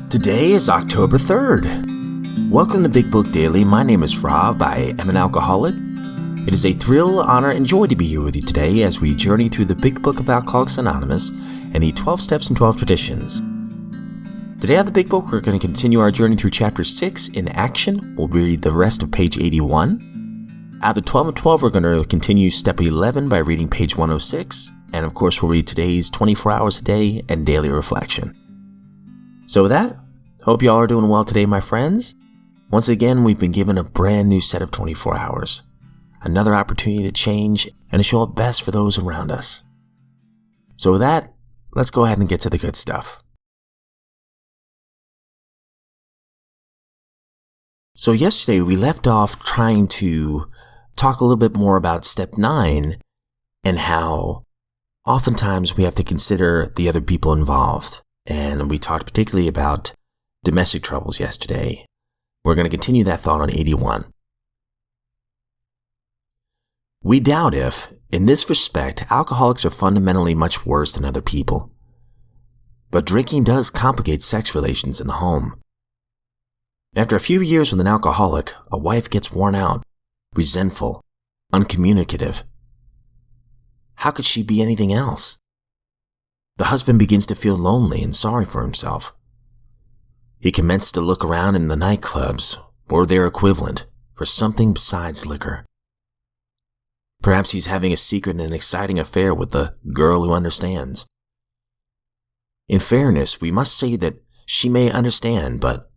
Today is October 3rd. Welcome to Big Book Daily. My name is Rob. I am an alcoholic. It is a thrill, honor, and joy to be here with you today as we journey through the Big Book of Alcoholics Anonymous and the 12 Steps and 12 Traditions. Today on the Big Book, we're going to continue our journey through Chapter 6 in action. We'll read the rest of page 81. Out of the 12 and 12, we're going to continue Step 11 by reading page 106. And of course, we'll read today's 24 hours a day and daily reflection. So with that, hope you all are doing well today, my friends. Once again, we've been given a brand new set of 24 hours. Another opportunity to change and to show up best for those around us. So with that, let's go ahead and get to the good stuff. So yesterday we left off trying to talk a little bit more about step 9 and how oftentimes we have to consider the other people involved. And we talked particularly about domestic troubles yesterday. We're going to continue that thought on 81. We doubt if, in this respect, alcoholics are fundamentally much worse than other people. But drinking does complicate sex relations in the home. After a few years with an alcoholic, a wife gets worn out, resentful, uncommunicative. How could she be anything else? The husband begins to feel lonely and sorry for himself. He commences to look around in the nightclubs, or their equivalent, for something besides liquor. Perhaps he's having a secret and exciting affair with the girl who understands. In fairness, we must say that she may understand, but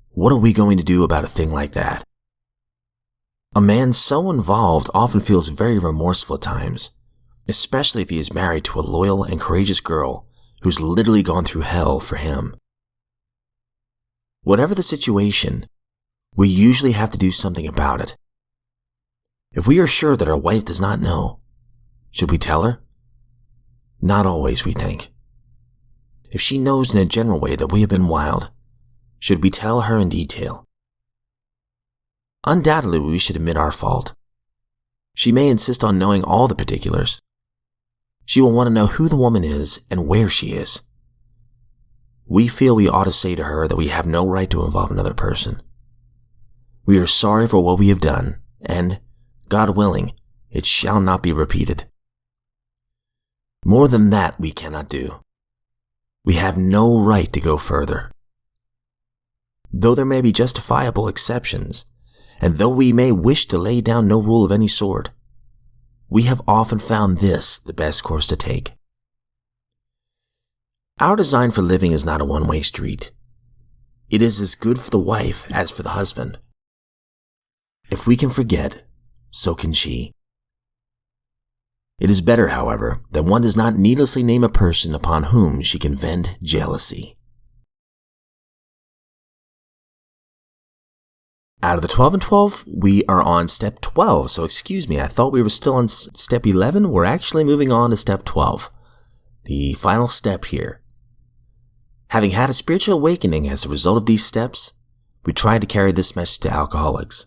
what are we going to do about a thing like that? A man so involved often feels very remorseful at times, especially if he is married to a loyal and courageous girl who's literally gone through hell for him. Whatever the situation, we usually have to do something about it. If we are sure that our wife does not know, should we tell her? Not always, we think. If she knows in a general way that we have been wild, should we tell her in detail? Undoubtedly, we should admit our fault. She may insist on knowing all the particulars. She will want to know who the woman is and where she is. We feel we ought to say to her that we have no right to involve another person. We are sorry for what we have done, and, God willing, it shall not be repeated. More than that we cannot do. We have no right to go further. Though there may be justifiable exceptions, and though we may wish to lay down no rule of any sort, we have often found this the best course to take. Our design for living is not a one-way street. It is as good for the wife as for the husband. If we can forget, so can she. It is better, however, that one does not needlessly name a person upon whom she can vent jealousy. Out of the 12 and 12, we are on step 12. So excuse me, I thought we were still on step 11. We're actually moving on to step 12. The final step here. Having had a spiritual awakening as a result of these steps, we try to carry this message to alcoholics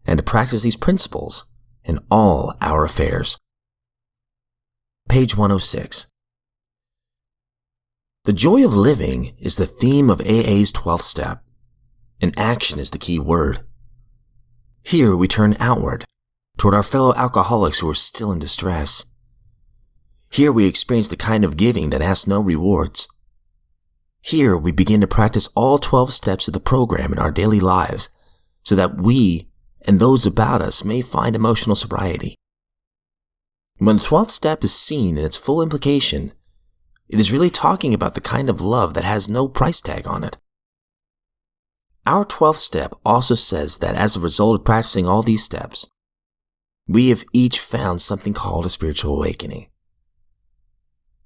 and to practice these principles in all our affairs. Page 106. The joy of living is the theme of AA's 12th step, and action is the key word. Here we turn outward, toward our fellow alcoholics who are still in distress. Here we experience the kind of giving that asks no rewards. Here we begin to practice all 12 steps of the program in our daily lives so that we and those about us may find emotional sobriety. When the 12th step is seen in its full implication, it is really talking about the kind of love that has no price tag on it. Our 12th step also says that as a result of practicing all these steps, we have each found something called a spiritual awakening.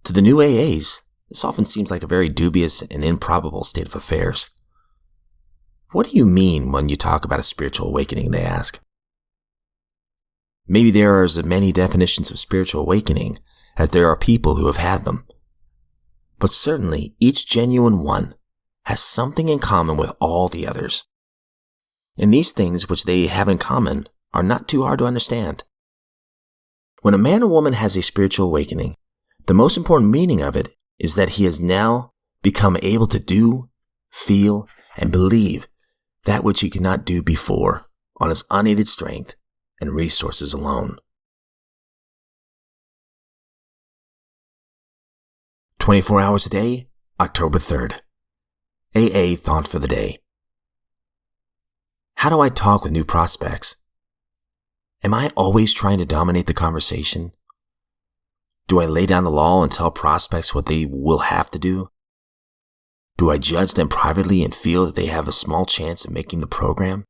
To the new AAs, this often seems like a very dubious and improbable state of affairs. What do you mean when you talk about a spiritual awakening, they ask. Maybe there are as many definitions of spiritual awakening as there are people who have had them. But certainly each genuine one has something in common with all the others. And these things which they have in common are not too hard to understand. When a man or woman has a spiritual awakening, the most important meaning of it is that he has now become able to do, feel, and believe that which he could not do before on his unaided strength and resources alone. 24 hours a day, October 3rd. AA Thought for the Day. How do I talk with new prospects? Am I always trying to dominate the conversation? Do I lay down the law and tell prospects what they will have to do? Do I judge them privately and feel that they have a small chance of making the program?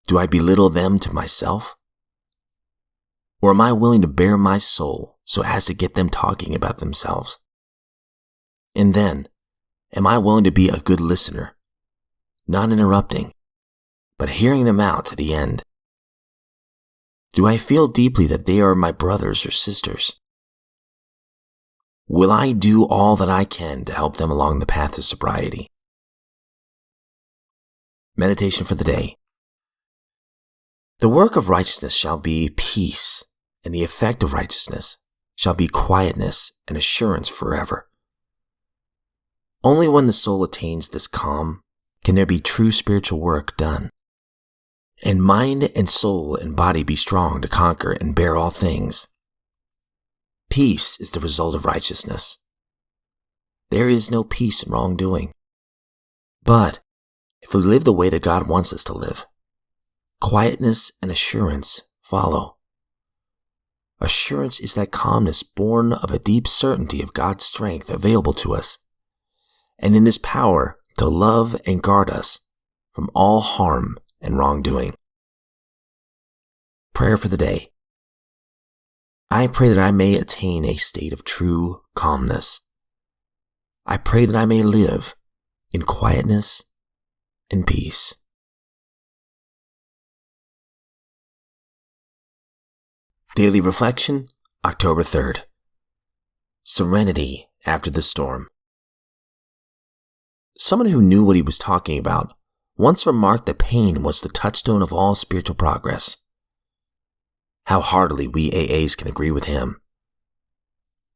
Do I belittle them to myself? Or am I willing to bare my soul so as to get them talking about themselves? And then, am I willing to be a good listener, not interrupting, but hearing them out to the end? Do I feel deeply that they are my brothers or sisters? Will I do all that I can to help them along the path to sobriety? Meditation for the day. The work of righteousness shall be peace, and the effect of righteousness shall be quietness and assurance forever. Only when the soul attains this calm can there be true spiritual work done, and mind and soul and body be strong to conquer and bear all things. Peace is the result of righteousness. There is no peace in wrongdoing. But if we live the way that God wants us to live, quietness and assurance follow. Assurance is that calmness born of a deep certainty of God's strength available to us, and in His power to love and guard us from all harm and wrongdoing. Prayer for the day. I pray that I may attain a state of true calmness. I pray that I may live in quietness and peace. Daily Reflection, October 3rd. Serenity after the storm. Someone who knew what he was talking about once remarked that pain was the touchstone of all spiritual progress. How heartily we AAs can agree with him.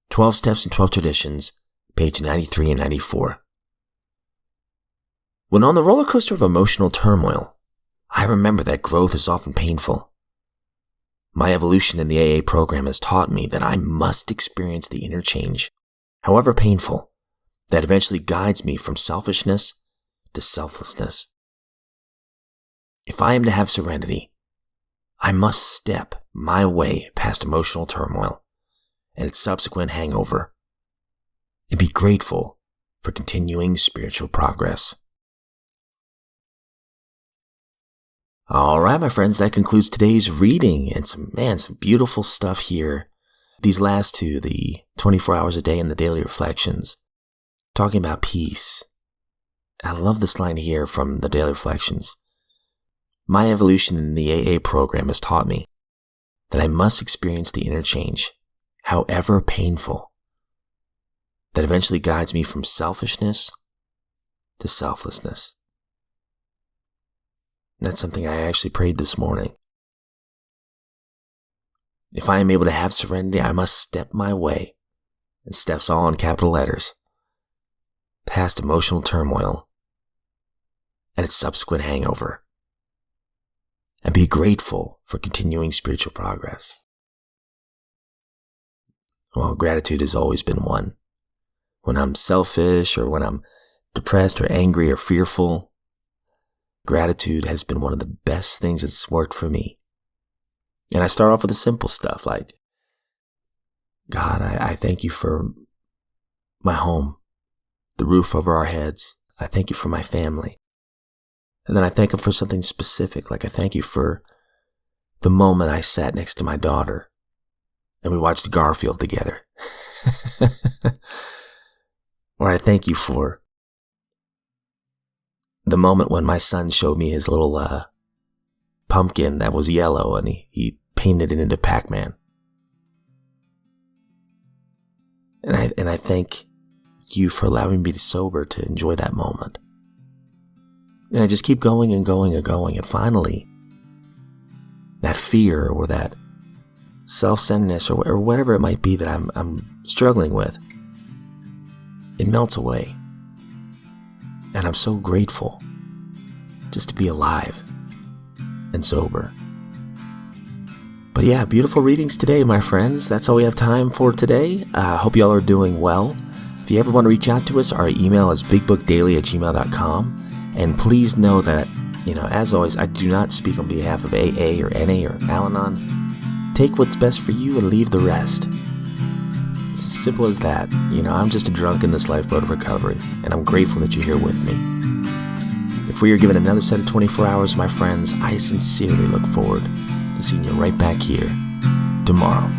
12 Steps and 12 Traditions, page 93 and 94. When on the roller coaster of emotional turmoil, I remember that growth is often painful. My evolution in the AA program has taught me that I must experience the inner change, however painful, that eventually guides me from selfishness to selflessness. If I am to have serenity, I must step my way past emotional turmoil and its subsequent hangover and be grateful for continuing spiritual progress. All right, my friends, that concludes today's reading, and some beautiful stuff here. These last two, the 24 hours a day and the daily reflections, talking about peace. I love this line here from the daily reflections. My evolution in the AA program has taught me that I must experience the inner change, however painful, that eventually guides me from selfishness to selflessness. That's something I actually prayed this morning. If I am able to have serenity, I must step my way, and steps all in capital letters, past emotional turmoil and its subsequent hangover, and be grateful for continuing spiritual progress. Well, gratitude has always been one. When I'm selfish or when I'm depressed or angry or fearful, gratitude has been one of the best things that's worked for me. And I start off with the simple stuff like, God, I thank you for my home, the roof over our heads. I thank you for my family. And then I thank him for something specific, like I thank you for the moment I sat next to my daughter and we watched Garfield together. Or I thank you for the moment when my son showed me his little pumpkin that was yellow and he painted it into Pac-Man. And I thank you for allowing me to be sober to enjoy that moment. And I just keep going and going and going. And finally, that fear or that self-centeredness or whatever it might be that I'm struggling with, it melts away. And I'm so grateful just to be alive and sober. But yeah, beautiful readings today, my friends. That's all we have time for today. Hope y'all are doing well. If you ever want to reach out to us, our email is bigbookdaily@gmail.com. And please know that, as always, I do not speak on behalf of AA or NA or Al-Anon. Take what's best for you and leave the rest. It's as simple as that. I'm just a drunk in this lifeboat of recovery, and I'm grateful that you're here with me. If we are given another set of 24 hours, my friends, I sincerely look forward to seeing you right back here tomorrow.